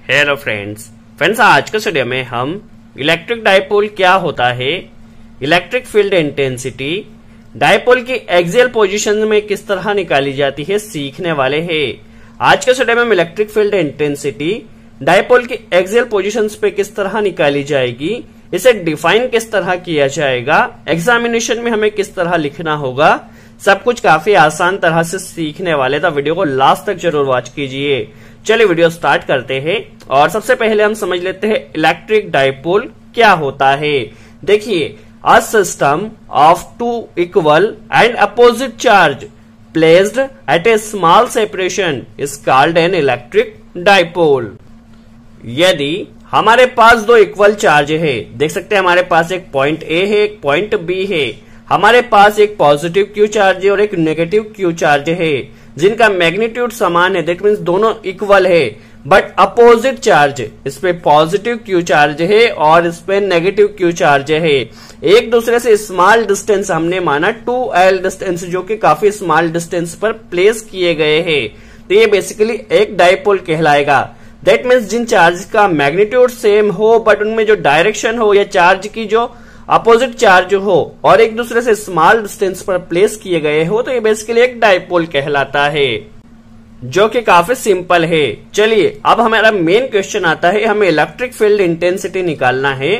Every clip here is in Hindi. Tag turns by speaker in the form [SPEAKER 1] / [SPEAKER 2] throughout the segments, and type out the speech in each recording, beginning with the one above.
[SPEAKER 1] हेलो फ्रेंड्स आज के वीडियो में हम इलेक्ट्रिक डाइपोल क्या होता है, इलेक्ट्रिक फील्ड इंटेंसिटी, डाइपोल की एक्सियल पोजीशन में किस तरह निकाली जाती है सीखने वाले हैं। आज के वीडियो में हम इलेक्ट्रिक फील्ड इंटेंसिटी डाइपोल की एक्सियल पोजीशंस पे किस तरह निकाली जाएगी, इसे डिफाइन किस तरह किया जाएगा, एग्जामिनेशन में हमें किस तरह लिखना होगा, सब कुछ काफी आसान तरह से सीखने वाले। तो वीडियो को लास्ट तक जरूर वॉच कीजिए। चलिए वीडियो स्टार्ट करते हैं और सबसे पहले हम समझ लेते हैं इलेक्ट्रिक डाइपोल क्या होता है। देखिए, a system of two equal and opposite charge placed at a small separation is called an electric dipole. यदि हमारे पास दो इक्वल चार्ज है, देख सकते हैं हमारे पास एक पॉइंट ए है, एक पॉइंट बी है, हमारे पास एक पॉजिटिव क्यू चार्ज है और एक नेगेटिव क्यू चार्ज है, जिनका मैग्नीट्यूड समान है, दैट मीन्स दोनों इक्वल है, बट अपोजिट चार्ज, इस पे पॉजिटिव क्यू चार्ज है और इस पे नेगेटिव क्यू चार्ज है। एक दूसरे से स्मॉल डिस्टेंस हमने माना 2L डिस्टेंस, जो कि काफी स्मॉल डिस्टेंस पर प्लेस किए गए हैं, तो ये बेसिकली एक डाइपोल कहलाएगा। दैट मीन्स जिन चार्ज का मैग्नीट्यूड सेम हो बट उनमें जो डायरेक्शन हो या चार्ज की जो अपोजिट चार्ज हो और एक दूसरे से स्मॉल डिस्टेंस पर प्लेस किए गए हो, तो ये बेसिकली एक डाइपोल कहलाता है, जो कि काफी सिंपल है। चलिए अब हमारा मेन क्वेश्चन आता है, हमें इलेक्ट्रिक फील्ड इंटेंसिटी निकालना है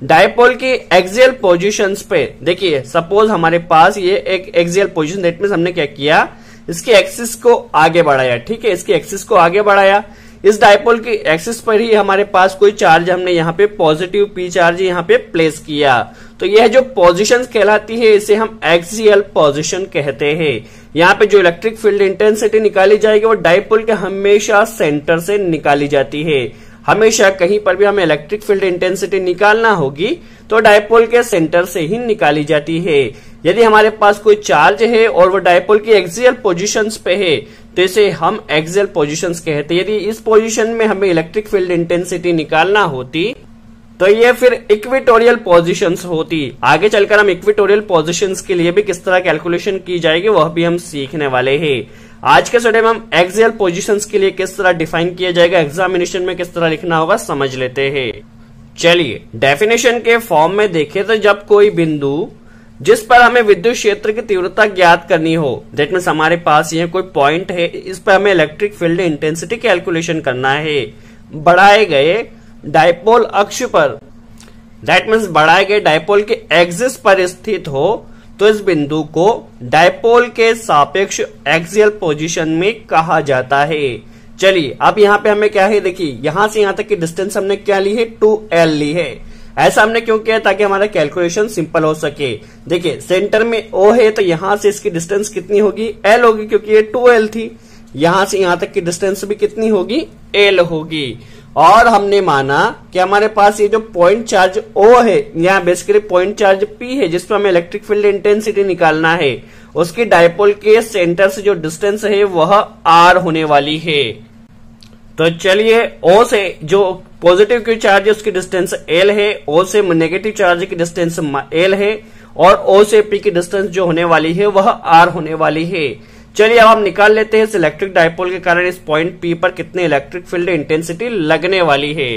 [SPEAKER 1] डाइपोल की एक्सियल पोजीशंस पे। देखिए सपोज हमारे पास ये एक एक्सियल पोजीशन, दैट मीन्स हमने क्या किया, इसकी एक्सिस को आगे बढ़ाया। ठीक है, इसकी एक्सिस को आगे बढ़ाया, इस डाइपोल की एक्सिस पर ही हमारे पास कोई चार्ज हमने यहाँ पे पॉजिटिव पी चार्ज यहाँ पे प्लेस किया, तो यह जो पोजीशंस कहलाती है इसे हम एक्सियल पोजीशन कहते हैं। यहाँ पे जो इलेक्ट्रिक फील्ड इंटेंसिटी निकाली जाएगी वो डाइपोल के हमेशा सेंटर से निकाली जाती है। हमेशा कहीं पर भी हमें इलेक्ट्रिक फील्ड इंटेंसिटी निकालना होगी तो डाइपोल के सेंटर से ही निकाली जाती है। यदि हमारे पास कोई चार्ज है और वो डाइपोल की एक्सियल पोजीशंस पे है तो इसे हम एक्सियल पोजीशंस कहते हैं। यदि इस पोजीशन में हमें इलेक्ट्रिक फील्ड इंटेंसिटी निकालना होती तो ये फिर इक्वेटोरियल पोजीशंस होती। आगे चलकर हम इक्वेटोरियल पोजीशंस के लिए भी किस तरह कैलकुलेशन की जाएगी वह भी हम सीखने वाले हैं। आज के वीडियो में हम एक्सियल पोजीशंस के लिए किस तरह डिफाइन किया जाएगा, एग्जामिनेशन में किस तरह लिखना होगा, समझ लेते हैं। चलिए डेफिनेशन के फॉर्म में देखें तो जब कोई बिंदु जिस पर हमें विद्युत क्षेत्र की तीव्रता ज्ञात करनी हो, दैट मीन्स हमारे पास ये कोई पॉइंट है, इस पर हमें इलेक्ट्रिक फील्ड इंटेंसिटी कैलकुलेशन करना है बढ़ाए गए डाइपोल अक्ष पर, दैट मीन्स बढ़ाए गए डाइपोल के एक्सिस पर स्थित हो, तो इस बिंदु को डाइपोल के सापेक्ष एक्सियल पोजीशन में कहा जाता है। चलिए अब यहाँ पे हमें क्या है, देखिए यहां से यहां तक की डिस्टेंस हमने क्या ली है, 2L ली है। ऐसा हमने क्यों किया, ताकि हमारा कैलकुलेशन सिंपल हो सके। देखिए सेंटर में O है तो यहां से इसकी डिस्टेंस कितनी होगी, L होगी, क्योंकि ये 2L थी। यहां से यहां तक की डिस्टेंस भी कितनी होगी, L होगी। और हमने माना कि हमारे पास ये जो पॉइंट चार्ज O है, यहाँ बेसिकली पॉइंट चार्ज P है, जिसमें हमें इलेक्ट्रिक फील्ड इंटेंसिटी निकालना है, उसकी डाइपोल के सेंटर से जो डिस्टेंस है वह R होने वाली है। तो चलिए O से जो पॉजिटिव क्यू चार्ज है उसकी डिस्टेंस L है, O से नेगेटिव चार्ज की डिस्टेंस L है और O से P की डिस्टेंस जो होने वाली है वह R होने वाली है। चलिए अब हम निकाल लेते हैं इस इलेक्ट्रिक डाइपोल के कारण इस पॉइंट P पर कितने इलेक्ट्रिक फील्ड इंटेंसिटी लगने वाली है।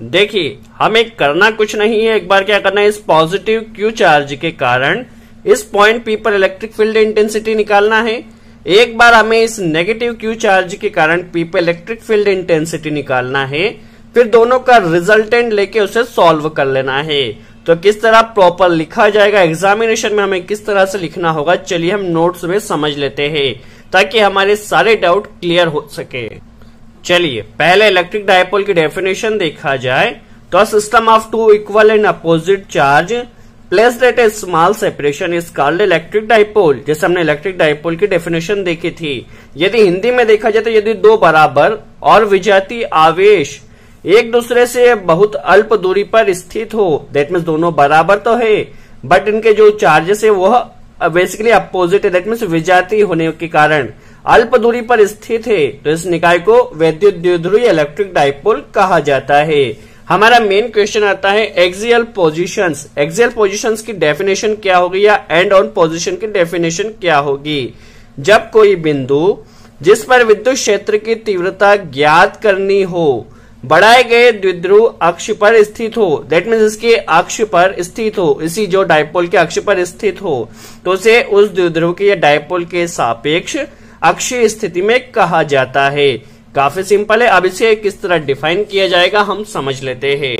[SPEAKER 1] देखिए हमें करना कुछ नहीं है, एक बार क्या करना है, इस पॉजिटिव क्यू चार्ज के कारण इस पॉइंट P पर इलेक्ट्रिक फील्ड इंटेंसिटी निकालना है। एक बार हमें इस नेगेटिव क्यू चार्ज के कारण P पर इलेक्ट्रिक फील्ड इंटेंसिटी निकालना है, फिर दोनों का रिजल्टेंट लेके उसे सॉल्व कर लेना है। तो किस तरह प्रॉपर लिखा जाएगा, एग्जामिनेशन में हमें किस तरह से लिखना होगा, चलिए हम नोट्स में समझ लेते हैं ताकि हमारे सारे डाउट क्लियर हो सके। चलिए पहले इलेक्ट्रिक डाइपोल की डेफिनेशन देखा जाए तो system of two equal and opposite charge placed at a small separation is called electric dipole. जैसे हमने इलेक्ट्रिक डाइपोल की डेफिनेशन देखी थी। यदि हिंदी में देखा जाए तो यदि दो बराबर और विजातीय आवेश एक दूसरे से बहुत अल्प दूरी पर स्थित हो, दैट मीन्स दोनों बराबर तो है बट इनके जो चार्जेस है वह बेसिकली अपोजिट है, दैट मीन्स विजातीय होने के कारण अल्प दूरी पर स्थित है, तो इस निकाय को वैद्युत द्विध्रुवीय इलेक्ट्रिक डाइपोल कहा जाता है। हमारा मेन क्वेश्चन आता है एक्सियल पोजीशंस। एक्सियल पोजीशंस की डेफिनेशन क्या होगी या एंड ऑन पोजीशन की डेफिनेशन क्या होगी। जब कोई बिंदु जिस पर विद्युत क्षेत्र की तीव्रता ज्ञात करनी हो, बढ़ाए गए द्विध्रुव अक्ष पर स्थित हो, दैट मीन्स इसके अक्ष पर स्थित हो, इसी जो डायपोल के अक्ष पर स्थित हो, तो उसे उस द्विध्रुव के या डायपोल के सापेक्ष अक्षीय स्थिति में कहा जाता है। काफी सिंपल है। अब इसे किस तरह डिफाइन किया जाएगा हम समझ लेते हैं।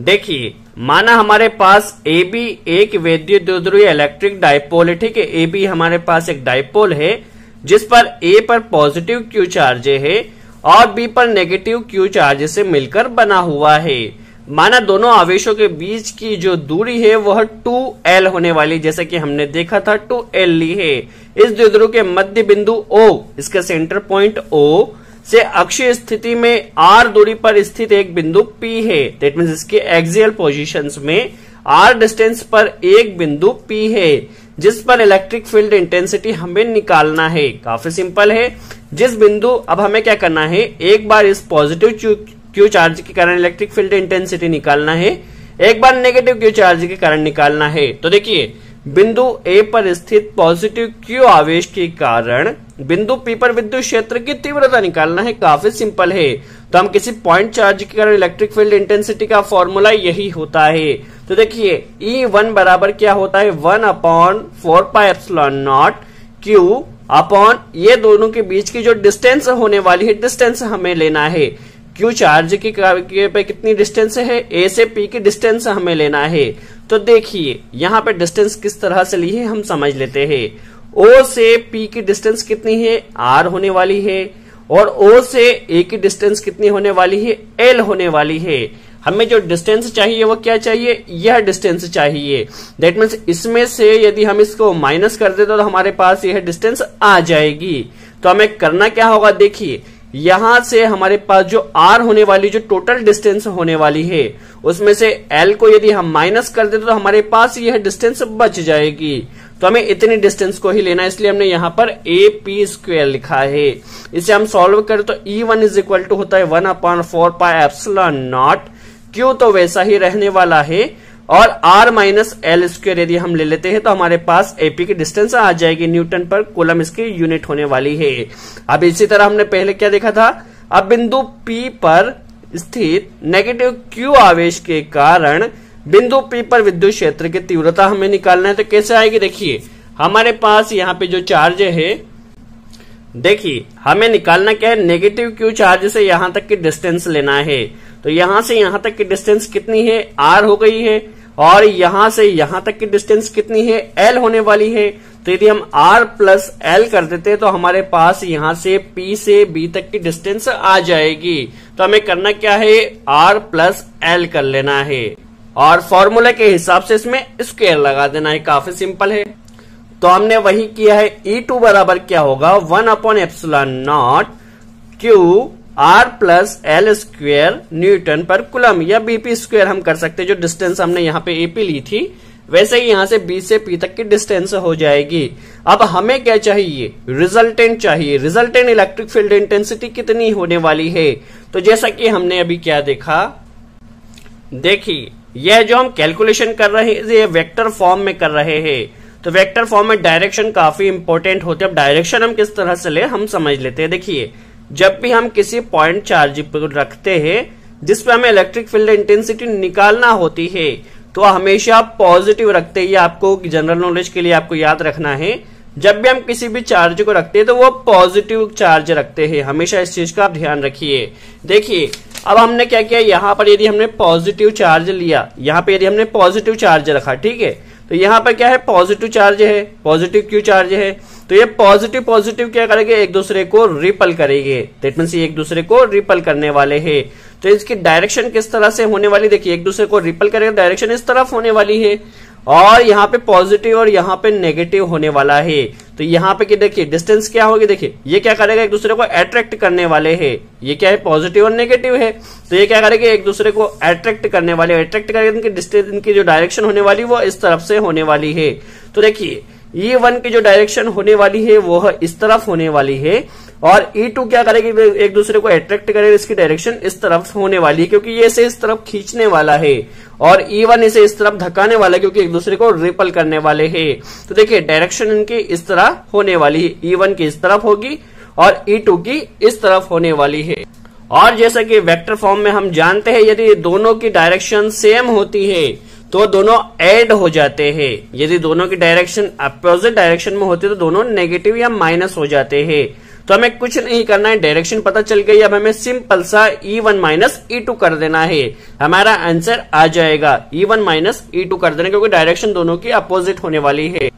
[SPEAKER 1] देखिए, माना हमारे पास AB एक वैद्युत द्विध्रुवीय इलेक्ट्रिक डायपोल है, ठीक है। AB हमारे पास एक डायपोल है जिस पर A पर पॉजिटिव Q चार्ज है और B पर नेगेटिव Q चार्ज से मिलकर बना हुआ है। माना दोनों आवेशों के बीच की जो दूरी है वह 2L होने वाली, जैसे कि हमने देखा था 2L ली है। इस द्विध्रुव के मध्य बिंदु O, इसका सेंटर पॉइंट O से अक्षीय स्थिति में R दूरी पर स्थित एक बिंदु P है, दैट मीन्स इसके एक्सियल पोजीशंस में R डिस्टेंस पर एक बिंदु P है जिस पर इलेक्ट्रिक फील्ड इंटेंसिटी हमें निकालना है। काफी सिंपल है। जिस बिंदु, अब हमें क्या करना है, एक बार इस पॉजिटिव Q चार्ज के कारण इलेक्ट्रिक फील्ड इंटेंसिटी निकालना है, एक बार नेगेटिव Q चार्ज के कारण निकालना है। तो देखिए, बिंदु A पर स्थित पॉजिटिव Q आवेश के कारण बिंदु P पर विद्युत क्षेत्र की तीव्रता निकालना है। काफी सिंपल है। तो हम किसी पॉइंट चार्ज के कारण इलेक्ट्रिक फील्ड इंटेंसिटी का फॉर्मूला यही होता है। तो देखिए, E1 बराबर क्या होता है, 1/4πε0 Q अपॉन ये दोनों के बीच की जो डिस्टेंस होने वाली है, डिस्टेंस हमें लेना है। Q चार्ज की पे कितनी डिस्टेंस है, A से P की डिस्टेंस हमें लेना है। तो देखिए, यहाँ पे डिस्टेंस किस तरह से ली है हम समझ लेते हैं। O से P की डिस्टेंस कितनी है, R होने वाली है, और O से A की डिस्टेंस कितनी होने वाली है, L होने वाली है। हमें जो डिस्टेंस चाहिए वो क्या चाहिए, यह डिस्टेंस चाहिए। दैट मीन्स इसमें से यदि हम इसको माइनस कर देते तो हमारे पास यह डिस्टेंस आ जाएगी। तो हमें करना क्या होगा, देखिए यहां से हमारे पास जो R होने वाली, जो टोटल डिस्टेंस होने वाली है, उसमें से L को यदि हम माइनस कर देते तो हमारे पास यह डिस्टेंस बच जाएगी। तो हमें इतनी डिस्टेंस को ही लेना है, इसलिए हमने यहाँ पर AP² लिखा है। इसे हम सॉल्व करें तो E1 इज इक्वल टू होता है 1/4πε0 Q तो वैसा ही रहने वाला है, और R माइनस L² यदि हम ले लेते हैं तो हमारे पास AP की डिस्टेंस आ जाएगी। न्यूटन पर कूलम इसकी यूनिट होने वाली है। अब इसी तरह हमने पहले क्या देखा था, अब बिंदु P पर स्थित नेगेटिव Q आवेश के कारण बिंदु P पर विद्युत क्षेत्र की तीव्रता हमें निकालना है। तो कैसे आएगी, देखिए हमारे पास यहाँ पे जो चार्ज है, देखिए हमें निकालना क्या है, नेगेटिव Q चार्ज से यहां तक की डिस्टेंस लेना है। तो यहां से यहां तक की डिस्टेंस कितनी है, R हो गई है, और यहां से यहां तक की डिस्टेंस कितनी है, L होने वाली है। तो यदि हम R प्लस L कर देते हैं तो हमारे पास यहां से P से B तक की डिस्टेंस आ जाएगी। तो हमें करना क्या है, R प्लस L कर लेना है, और फॉर्मूले के हिसाब से इसमें स्क्वायर लगा देना है। काफी सिंपल है। तो हमने वही किया है। E2 बराबर क्या होगा, 1/ε0 Q R plus L² Newton पर कूलम, या BP² हम कर सकते हैं। जो डिस्टेंस हमने यहाँ पे AP ली थी वैसे ही यहाँ से B से P तक की डिस्टेंस हो जाएगी। अब हमें क्या चाहिए, रिजल्टेंट चाहिए। रिजल्टेंट इलेक्ट्रिक फील्ड इंटेंसिटी कितनी होने वाली है। तो जैसा कि हमने अभी क्या देखा, देखिए यह जो हम कैलकुलेशन कर रहे हैं ये वेक्टर फॉर्म में कर रहे हैं। तो वेक्टर फॉर्म में डायरेक्शन काफी इंपॉर्टेंट होती है। अब डायरेक्शन हम किस तरह से ले हम समझ लेते हैं। देखिए, जब भी हम किसी पॉइंट चार्ज पर रखते हैं जिसपे हमें इलेक्ट्रिक फील्ड इंटेंसिटी निकालना होती है तो हमेशा पॉजिटिव रखते हैं। ये आपको जनरल नॉलेज के लिए आपको याद रखना है। जब भी हम किसी भी चार्ज को रखते हैं तो वो पॉजिटिव चार्ज रखते हैं, हमेशा इस चीज का ध्यान रखिए। देखिए, अब हमने क्या किया, यहाँ पर यदि हमने पॉजिटिव चार्ज लिया, यहाँ पे यदि हमने पॉजिटिव चार्ज रखा, ठीक है, तो यहाँ पर क्या है, पॉजिटिव चार्ज है, पॉजिटिव Q चार्ज है। तो ये पॉजिटिव क्या करेंगे, एक दूसरे को रिपल करेंगे। दैट मींस ये एक दूसरे को रिपल करने वाले हैं। तो इसकी डायरेक्शन किस तरह से होने वाली, देखिए एक दूसरे को रिपल करेगा, डायरेक्शन इस तरफ होने वाली है, और यहाँ पे पॉजिटिव और यहाँ पे नेगेटिव होने वाला है। तो यहाँ पे देखिए डिस्टेंस क्या होगी, देखिए ये क्या करेगा, एक दूसरे को अट्रैक्ट करने वाले हैं। ये क्या है, पॉजिटिव और नेगेटिव है, तो ये क्या करेगा, एक दूसरे को अट्रैक्ट करने वाले, अट्रैक्ट करेगा, इनकी डिस्टेंस, इनकी जो डायरेक्शन होने वाली वो इस तरफ से होने वाली है। तो देखिए E1 की जो डायरेक्शन होने वाली है वो इस तरफ होने वाली है, और E2 क्या करेगी, एक दूसरे को अट्रैक्ट करेगा, इसकी डायरेक्शन इस तरफ होने वाली है क्योंकि ये इसे इस तरफ खींचने वाला है, और E1 इसे इस तरफ धकाने वाला है क्योंकि एक दूसरे को रिपल करने वाले हैं। तो देखिए डायरेक्शन इनकी इस तरह होने वाली है, E1 की इस तरफ होगी और E2 की इस तरफ होने वाली है। और जैसा कि वेक्टर फॉर्म में हम जानते हैं यदि दोनों की डायरेक्शन सेम होती है तो दोनों ऐड हो जाते हैं। यदि दोनों की डायरेक्शन अपोजिट डायरेक्शन में होती है तो दोनों नेगेटिव या माइनस हो जाते हैं। तो हमें कुछ नहीं करना है, डायरेक्शन पता चल गई, अब हमें सिंपल सा E1 माइनस E2 कर देना है, हमारा आंसर आ जाएगा। E1 माइनस E2 कर देना क्योंकि डायरेक्शन दोनों की अपोजिट होने वाली है।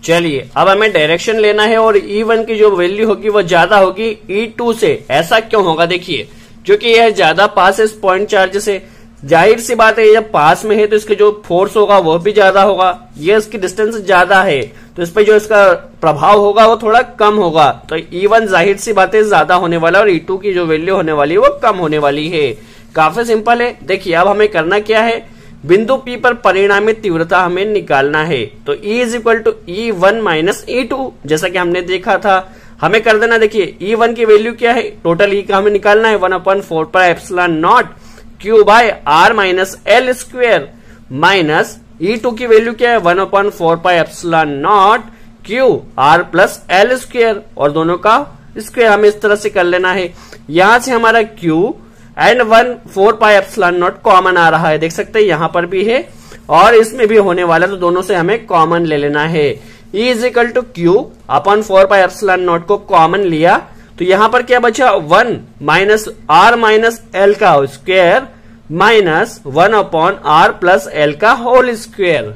[SPEAKER 1] चलिए अब हमें डायरेक्शन लेना है और E1 की जो वैल्यू होगी वो ज्यादा होगी E2 से। ऐसा क्यों होगा? देखिए क्योंकि यह ज्यादा पास है इस पॉइंट चार्ज से, जाहिर सी बात है जब पास में है तो इसके जो फोर्स होगा वो भी ज्यादा होगा। ये इसकी डिस्टेंस ज्यादा है तो इस पे जो इसका प्रभाव होगा वो थोड़ा कम होगा। तो E1 जाहिर सी बात है ज्यादा होने वाला है और E2 की जो वैल्यू होने वाली है वो कम होने वाली है। काफी सिंपल है। देखिए अब हमें करना क्या है, बिंदु P पर परिणामी तीव्रता हमें निकालना है। तो E is equal to E1 minus E2 जैसा कि हमने देखा था, हमें कर देना। देखिए E1 की वैल्यू क्या है, टोटल E का हमें निकालना है 1/4 pi epsilon naught Q by R minus L square minus E2 की वैल्यू क्या है 1/4 pi epsilon naught Q R plus L square, और दोनों का स्क्वायर हमें इस तरह से कर लेना है। यहां से हमारा Q and 1/4 pi epsilon not common आ रहा है, देख सकते हैं यहां पर भी है और इसमें भी होने वाला है, तो दोनों से हमें कॉमन ले लेना है। E is equal to Q/4 pi epsilon naught को कॉमन लिया तो यहां पर क्या बचा 1 माइनस R माइनस L का square minus 1/R plus L का होल स्क्वायर।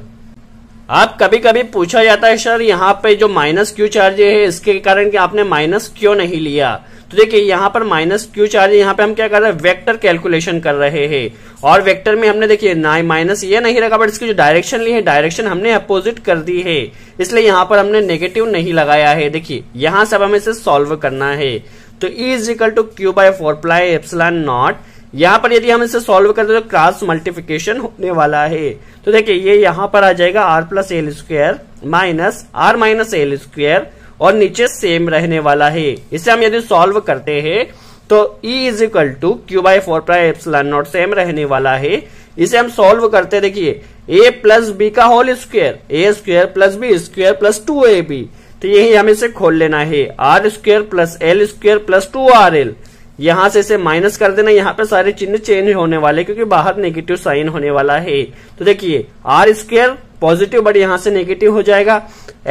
[SPEAKER 1] अब कभी कभी पूछा जाता है सर यहाँ पे जो माइनस क्यू चार्ज है इसके कारण कि आपने माइनस क्यों नहीं लिया? तो देखिए यहाँ पर माइनस क्यू चार्ज है, यहाँ पे हम क्या कर रहे हैं, वेक्टर कैलकुलेशन कर रहे हैं और वेक्टर में हमने देखिए ना माइनस ये नहीं रखा बट इसकी जो डायरेक्शन ली है डायरेक्शन हमने अपोजिट कर दी है, इसलिए यहाँ पर हमने नेगेटिव नहीं लगाया है। देखिए यहाँ से अब हमें इसे सॉल्व करना है। तो E is equal to Q/4 pi epsilon naught, यहाँ पर यदि हम इसे सॉल्व करते तो क्रॉस मल्टीप्लिकेशन होने वाला है। तो देखिए ये यहाँ पर आ जाएगा R plus L square minus R minus L square और नीचे सेम रहने वाला है। इसे हम यदि सॉल्व करते हैं तो E is equal to Q/4 pi epsilon naught same रहने वाला है। इसे हम सॉल्व करते देखिए A प्लस बी का whole square, A square plus B square plus 2AB, तो यही हमें इसे खोल लेना है। R square plus L square plus 2RL, यहां से इसे माइनस कर देना, यहाँ पे सारे चिन्ह चेंज होने वाले क्योंकि बाहर नेगेटिव साइन होने वाला है। तो देखिए R स्क्वायर पॉजिटिव बट यहां से नेगेटिव हो जाएगा,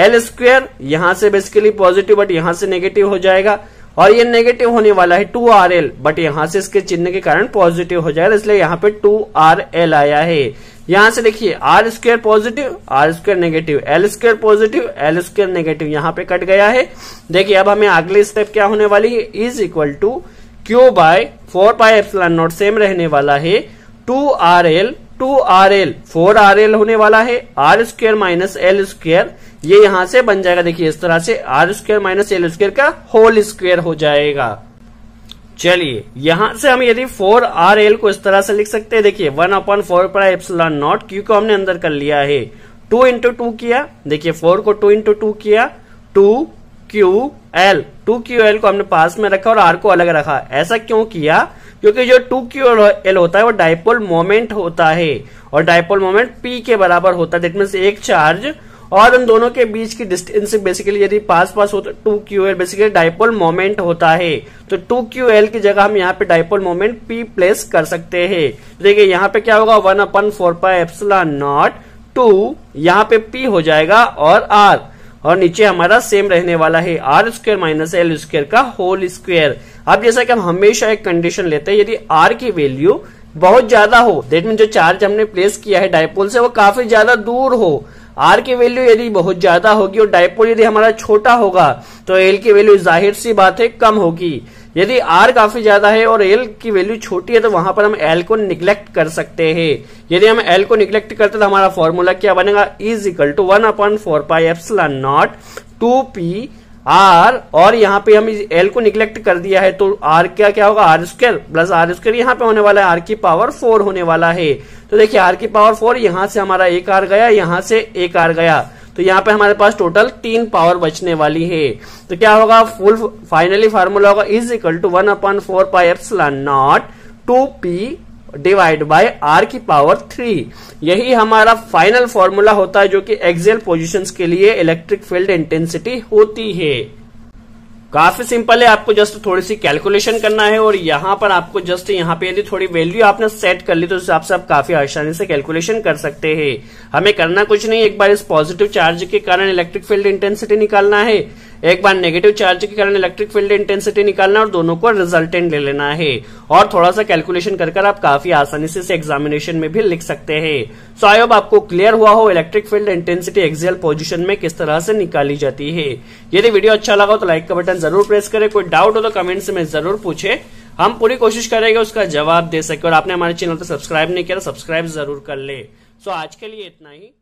[SPEAKER 1] L स्क्वायर यहां से बेसिकली पॉजिटिव बट यहां से नेगेटिव हो जाएगा और ये नेगेटिव होने वाला है 2RL बट यहां से इसके चिन्ह के कारण पॉजिटिव हो जाएगा, इसलिए यहाँ पे 2RL आया है। यहां से देखिए R square positive R square negative, L square positive L square negative, यहाँ पे कट गया है। देखिए अब हमें अगली स्टेप क्या होने वाली है, is equal to Q/4 pi epsilon naught same रहने वाला है 2RL 4RL होने वाला है, R square minus L square, ये यहां से बन जाएगा देखिए इस तरह से R square minus L square का होल स्क्वायर हो जाएगा। चलिए यहां से हम यदि 4RL को इस तरह से लिख सकते हैं, देखिए 1/4 पाई एप्सिलॉन नॉट Q को हमने अंदर कर लिया है, 2 इंटू 2 किया, देखिए 4 को 2 इंटू 2 किया, 2QL को हमने पास में रखा और R को अलग रखा। ऐसा क्यों किया? क्योंकि जो 2QL होता है वो डाइपोल मोमेंट होता है और डाइपोल मोमेंट P के बराबर होता है, दैट मींस एक चार्ज और उन दोनों के बीच की डिस्टेंस बेसिकली यदि पास हो तो 2QL बेसिकली डाइपोल मोमेंट होता है। तो 2QL की जगह हम यहाँ पे डाइपोल मोमेंट P प्लेस कर सकते हैं। देखिए यहाँ पे क्या होगा 1/4 पाई एप्सिलॉन नॉट 2, यहाँ पे P हो जाएगा और R, और नीचे हमारा सेम रहने वाला है R square minus L square का होल स्क्वायर। अब जैसा कि हम हमेशा एक कंडीशन लेते हैं, यदि R की वैल्यू बहुत ज्यादा हो, दैट मीन जो चार्ज हमने प्लेस किया है डाइपोल से वो काफी ज्यादा दूर हो, R की वैल्यू यदि बहुत ज्यादा होगी और डाइपोल यदि हमारा छोटा होगा तो L की वैल्यू जाहिर सी बात है कम होगी। यदि R काफी ज्यादा है और L की वैल्यू छोटी है तो वहां पर हम L को निग्लेक्ट कर सकते हैं। यदि हम L को निग्लेक्ट करते तो हमारा फॉर्मूला क्या बनेगा, is equal to 1/4 pi epsilon naught 2PR, और यहाँ पे हम L को निग्लेक्ट कर दिया है तो R क्या होगा, R square plus R square, यहाँ पे होने वाला है R की पावर 4 होने वाला है। तो देखिए R की पावर 4, यहाँ से हमारा एक R गया, यहाँ से एक R गया, तो यहाँ पे हमारे पास टोटल 3 पावर बचने वाली है। तो क्या होगा, फुल फाइनली फार्मूला होगा is equal to 1/4 pi epsilon naught 2P divide by R की पावर 3। यही हमारा फाइनल फॉर्मूला होता है जो कि एक्सियल पोजीशंस के लिए इलेक्ट्रिक फील्ड इंटेंसिटी होती है। काफी सिंपल है, आपको जस्ट थोड़ी सी कैलकुलेशन करना है और यहाँ पर आपको जस्ट यहाँ पे यदि थोड़ी वैल्यू आपने सेट कर ली तो उस हिसाब से आप काफी आसानी से कैलकुलेशन कर सकते हैं। हमें करना कुछ नहीं, एक बार इस पॉजिटिव चार्ज के कारण इलेक्ट्रिक फील्ड इंटेंसिटी निकालना है, एक बार नेगेटिव चार्ज के कारण इलेक्ट्रिक फील्ड इंटेंसिटी निकालना और दोनों को रिजल्टेंट ले लेना है और थोड़ा सा कैलकुलेशन कर आप काफी आसानी से इसे एग्जामिनेशन में भी लिख सकते हैं। सो आई होप आपको क्लियर हुआ हो electric field intensity axial position में किस तरह से निकाली जाती है। यदि वीडियो अच्छा लगा तो लाइक का बटन जरूर प्रेस करें, कोई डाउट हो तो कमेंट्स में जरूर पूछे, हम पूरी कोशिश करेंगे उसका जवाब दे सके। और आपने हमारे चैनल को सब्सक्राइब नहीं किया तो सब्सक्राइब जरूर कर ले। सो आज के लिए इतना ही।